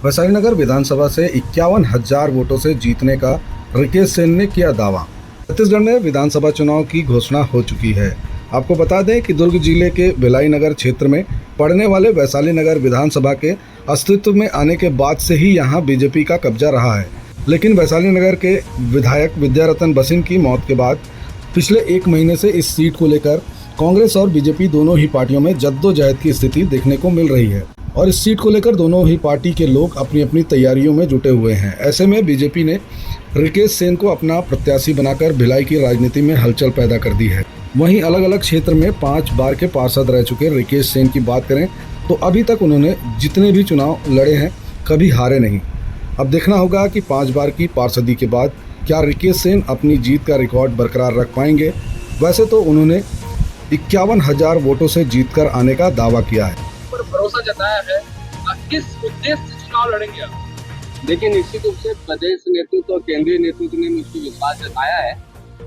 वैशाली नगर विधानसभा से 51,000 वोटों से जीतने का रिकेश सेन ने किया दावा। छत्तीसगढ़ में विधानसभा चुनाव की घोषणा हो चुकी है। आपको बता दें कि दुर्ग जिले के भिलाई नगर क्षेत्र में पड़ने वाले वैशाली नगर विधानसभा के अस्तित्व में आने के बाद से ही यहां बीजेपी का कब्जा रहा है। लेकिन वैशाली नगर के विधायक विद्यारतन बसिन की मौत के बाद पिछले एक महीने से इस सीट को लेकर कांग्रेस और बीजेपी दोनों ही पार्टियों में जद्दोजहद की स्थिति देखने को मिल रही है और इस सीट को लेकर दोनों ही पार्टी के लोग अपनी अपनी तैयारियों में जुटे हुए हैं। ऐसे में बीजेपी ने रिकेश सेन को अपना प्रत्याशी बनाकर भिलाई की राजनीति में हलचल पैदा कर दी है। वहीं अलग अलग क्षेत्र में 5 बार के पार्षद रह चुके रिकेश सेन की बात करें तो अभी तक उन्होंने जितने भी चुनाव लड़े हैं कभी हारे नहीं। अब देखना होगा कि 5 बार की पार्षदी के बाद क्या रिकेश सेन अपनी जीत का रिकॉर्ड बरकरार रख पाएंगे। वैसे तो उन्होंने 51,000 वोटों से जीतकर आने का दावा किया है। पर भरोसा जताया है। किस उद्देश्य से चुनाव लड़ेंगे आप? देखिए, निश्चित रूप से प्रदेश नेतृत्व और केंद्रीय नेतृत्व ने मुझे विश्वास जताया है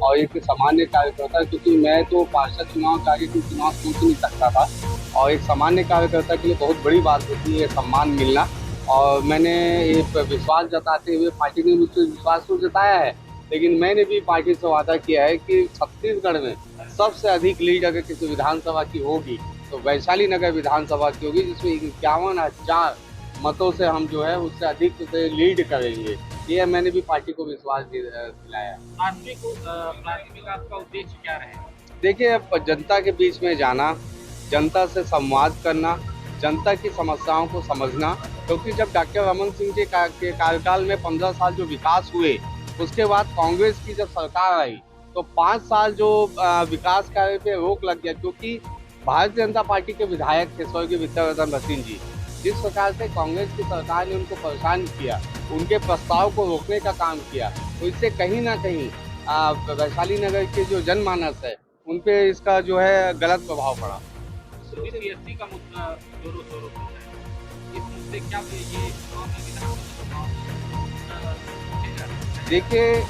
और एक सामान्य कार्यकर्ता, क्योंकि मैं तो पार्षद चुनाव कार्य के चुनाव सोच नहीं सकता था और एक सामान्य कार्यकर्ता के लिए बहुत बड़ी बात होती है सम्मान मिलना। और मैंने ये विश्वास जताते हुए पार्टी ने मुझसे विश्वास तो जताया है, लेकिन मैंने भी पार्टी से वादा किया है कि छत्तीसगढ़ में सबसे अधिक लीड अगर किसी विधानसभा की होगी तो वैशाली नगर विधानसभा की होगी, जिसमें 51,000 मतों से हम जो है उससे अधिक से लीड करेंगे। ये मैंने भी पार्टी को विश्वास दिलाया। प्राथमिक आपका उद्देश्य क्या रहेगा? देखिए, जनता के बीच में जाना, जनता से संवाद करना, जनता की समस्याओं को समझना, क्योंकि जब डॉक्टर रमन सिंह के कार्यकाल में 15 साल जो विकास हुए, उसके बाद कांग्रेस की जब सरकार आई तो 5 साल जो विकास कार्य पे रोक लग गया, क्योंकि भारतीय जनता पार्टी के विधायक थे स्वर्गीय विद्यारतन बसिन जी। जिस प्रकार से कांग्रेस की सरकार ने उनको परेशान किया, उनके प्रस्ताव को रोकने का काम किया, तो इससे कहीं ना कहीं वैशाली नगर के जो जनमानस है उन पे इसका जो है गलत प्रभाव पड़ा। बीएससी का मुद्दा जोरों शोरों पर है। इस मुद्दे क्या ये देखिए,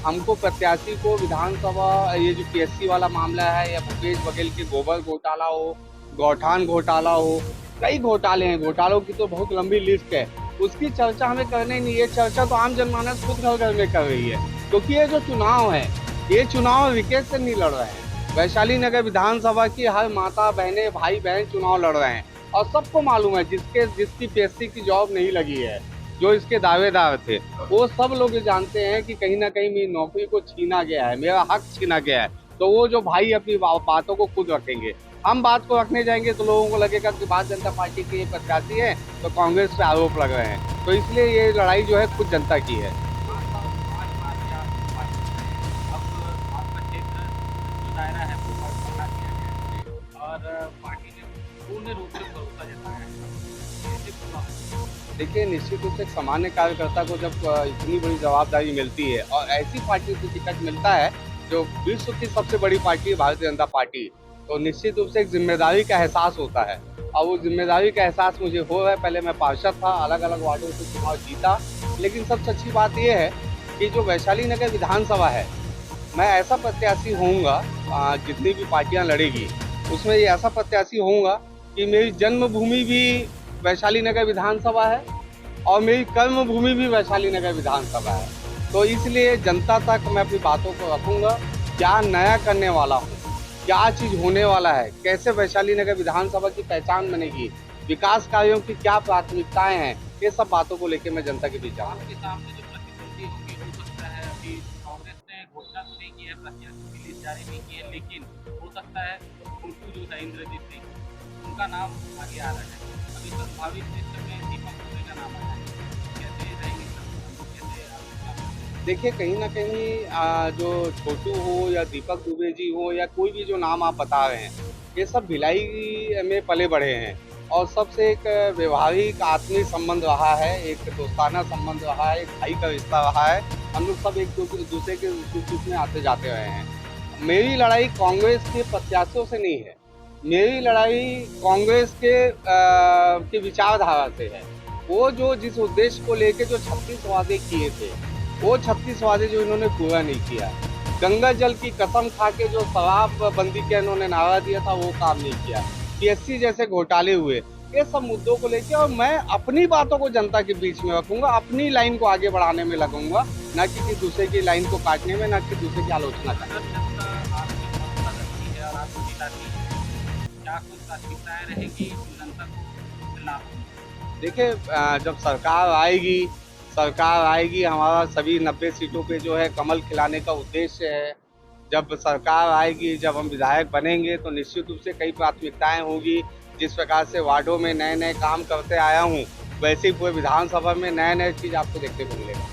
हमको प्रत्याशी को विधानसभा, ये जो पीएससी वाला मामला है या भूपेश बघेल के गोबर घोटाला हो, गौठान घोटाला हो, कई घोटाले हैं, घोटालों की तो बहुत लंबी लिस्ट है, उसकी चर्चा हमें करने नहीं। ये चर्चा तो आम जनमानस खुद घर घर में कर रही है, क्योंकि ये जो चुनाव है, ये चुनाव विकेट से नहीं लड़ रहे हैं। वैशाली नगर विधानसभा की हर माता बहने भाई बहन चुनाव लड़ रहे हैं और सबको मालूम है जिसकी पीएससी की जॉब नहीं लगी है, जो इसके दावेदार थे, वो सब लोग ये जानते हैं कि कहीं ना कहीं मेरी नौकरी को छीना गया है, मेरा हक छीना गया है। तो वो जो भाई अपनी बातों को खुद रखेंगे, हम बात को रखने जाएंगे तो लोगों को लगेगा कि भारतीय जनता पार्टी के प्रत्याशी हैं तो कांग्रेस पे आरोप लग रहे हैं। तो इसलिए ये लड़ाई जो है खुद जनता की है। देखिए, निश्चित रूप से एक सामान्य कार्यकर्ता को जब इतनी बड़ी जवाबदारी मिलती है और ऐसी पार्टी से टिकट मिलता है जो विश्व की सबसे बड़ी पार्टी है भारतीय जनता पार्टी, तो निश्चित रूप से एक जिम्मेदारी का एहसास होता है और वो जिम्मेदारी का एहसास मुझे हो रहा है। पहले मैं पार्षद था, अलग अलग वार्डों से चुनाव जीता, लेकिन सबसे अच्छी बात यह है कि जो वैशाली नगर विधानसभा है, मैं ऐसा प्रत्याशी होऊंगा, जितनी भी पार्टियां लड़ेगी उसमें ये ऐसा प्रत्याशी होऊंगा कि मेरी जन्मभूमि भी वैशाली नगर विधानसभा है और मेरी कर्मभूमि भी वैशाली नगर विधानसभा है। तो इसलिए जनता तक मैं अपनी बातों को रखूंगा, क्या नया करने वाला हूँ, क्या चीज़ होने वाला है, कैसे वैशाली नगर विधानसभा की पहचान बनेगी, विकास कार्यों की क्या प्राथमिकताएं हैं, ये सब बातों को लेकर मैं जनता के बीच आऊँगा। आपके सामने जो प्रतिद्वंदी होंगे, हो सकता है अभी कांग्रेस ने घोषणा तो नहीं की है, प्रत्याशी की लिस्ट जारी नहीं की है, लेकिन हो सकता है उनको जो है इंद्रजीत सिंह, उनका नाम आगे आ रहा है। अभी संभावित लिस्ट में दीपक दुबे का नाम आया है, कैसे रहेंगे? देखिए, कहीं ना कहीं जो छोटू हो या दीपक दुबे जी हो या कोई भी जो नाम आप बता रहे हैं, ये सब भिलाई में पले बढ़े हैं और सबसे एक व्यवहारिक आत्मीय संबंध रहा है, एक दोस्ताना संबंध रहा है, एक भाई का रिश्ता रहा है। हम लोग सब एक दूसरे के सुख में आते जाते रहे हैं। मेरी लड़ाई कांग्रेस के प्रत्याशियों से नहीं है, मेरी लड़ाई कांग्रेस के विचारधारा से है। वो जो जिस उद्देश्य को लेके जो 36 वादे किए थे, वो 36 वादे जो इन्होंने पूरा नहीं किया। गंगा जल की कसम खा के जो शराब बंदी का इन्होंने नारा दिया था, वो काम नहीं किया। पीएससी जैसे घोटाले हुए, ये सब मुद्दों को लेके, और मैं अपनी बातों को जनता के बीच में रखूंगा, अपनी लाइन को आगे बढ़ाने में लगूंगा, ना कि किसी दूसरे की लाइन को काटने में, ना कि दूसरे की आलोचना करने में। अगर जनता आपकी बहुत बदलती है और आपको जिताती है, क्या कुछ प्राथमिकताएं रहेगी जो जनता को लाभ होंगे? देखिए, जब सरकार आएगी, हमारा सभी 90 सीटों पे जो है कमल खिलाने का उद्देश्य है। जब सरकार आएगी, जब हम विधायक बनेंगे, तो निश्चित रूप से कई प्राथमिकताएं होगी। जिस प्रकार से वार्डों में नए नए काम करते आया हूँ, वैसे ही पूरे विधानसभा में नए नए चीज आपको देखने को मिलेगा।